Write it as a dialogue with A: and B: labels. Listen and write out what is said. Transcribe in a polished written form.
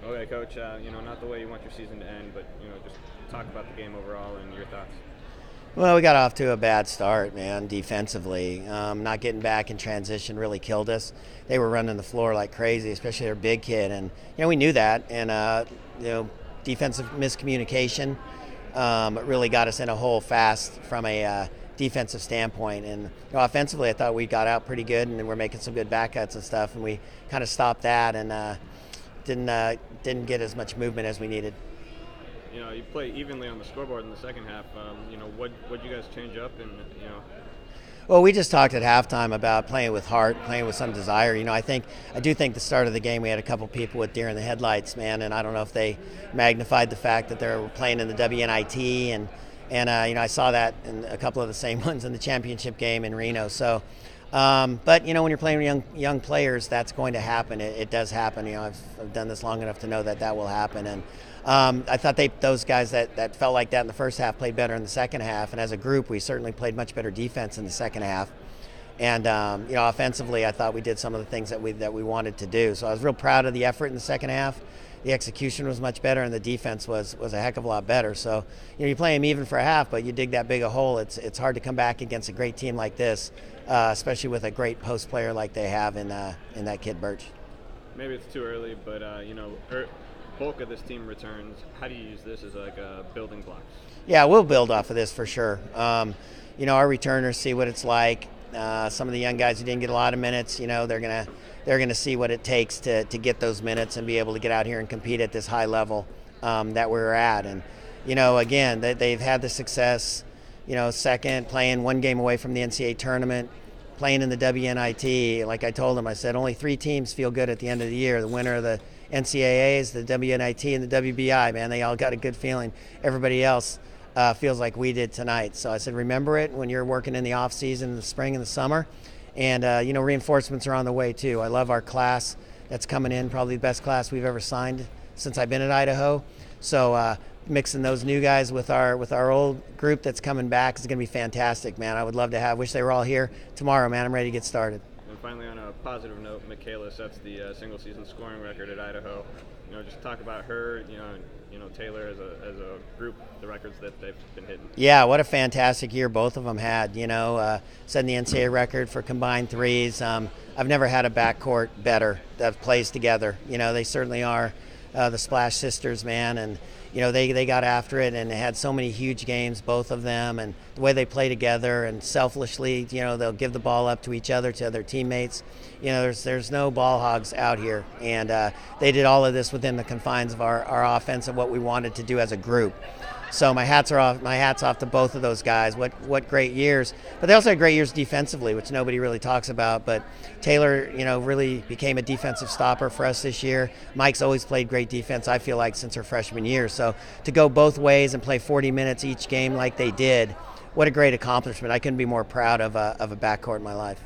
A: Okay, Coach. Not the way you want your season to end, but just talk about the game overall and your thoughts.
B: Well, we got off to a bad start, man, defensively. Not getting back in transition really killed us. They were running the floor like crazy, especially their big kid. And, we knew that. And, defensive miscommunication really got us in a hole fast from a defensive standpoint. And offensively, I thought we got out pretty good and we're making some good back cuts and stuff. And we kind of stopped that and didn't get as much movement as we needed.
A: You play evenly on the scoreboard in the second half. What'd you guys change up and.
B: Well, we just talked at halftime about playing with heart, playing with some desire. I do think the start of the game we had a couple people with deer in the headlights, man, and I don't know if they magnified the fact that they were playing in the WNIT, and I saw that in a couple of the same ones in the championship game in Reno. So, but when you're playing young players, that's going to happen. It does happen. I've done this long enough to know that will happen, and I thought those guys that felt like that in the first half played better in the second half, and as a group, we certainly played much better defense in the second half. And offensively, I thought we did some of the things that we wanted to do. So I was real proud of the effort in the second half. The execution was much better, and the defense was a heck of a lot better. So you play them even for a half, but you dig that big a hole. It's hard to come back against a great team like this, especially with a great post player like they have in that kid Birch.
A: Maybe it's too early, but bulk of this team returns. How do you use this as like a building block?
B: Yeah, we'll build off of this for sure. Our returners see what it's like. Some of the young guys who didn't get a lot of minutes, they're gonna see what it takes to get those minutes and be able to get out here and compete at this high level that we're at. And again, they've had the success. Second, playing one game away from the NCAA tournament, playing in the WNIT. Like I told them, I said only 3 teams feel good at the end of the year: the winner of the NCAAs, the WNIT, and the WBI. Man, they all got a good feeling. Everybody else feels like we did tonight. So I said, remember it when you're working in the off season, in the spring and the summer. And reinforcements are on the way too. I love our class that's coming in, probably the best class we've ever signed since I've been at Idaho. So mixing those new guys with our old group that's coming back is going to be fantastic, man. I would love to wish they were all here tomorrow, man. I'm ready to get started.
A: And finally, on a positive note, Michaela sets the single-season scoring record at Idaho. Just talk about her, Taylor as a group, the records that they've been hitting.
B: Yeah, what a fantastic year both of them had. Setting the NCAA record for combined threes. I've never had a backcourt better that plays together. They certainly are the Splash Sisters, man, and they got after it and they had so many huge games, both of them, and the way they play together and selflessly, they'll give the ball up to each other, to their teammates. There's no ball hogs out here, and they did all of this within the confines of our offense and what we wanted to do as a group. So my hat's off to both of those guys. What great years! But they also had great years defensively, which nobody really talks about. But Taylor, really became a defensive stopper for us this year. Mike's always played great defense, I feel like, since her freshman year. So to go both ways and play 40 minutes each game like they did, what a great accomplishment! I couldn't be more proud of a backcourt in my life.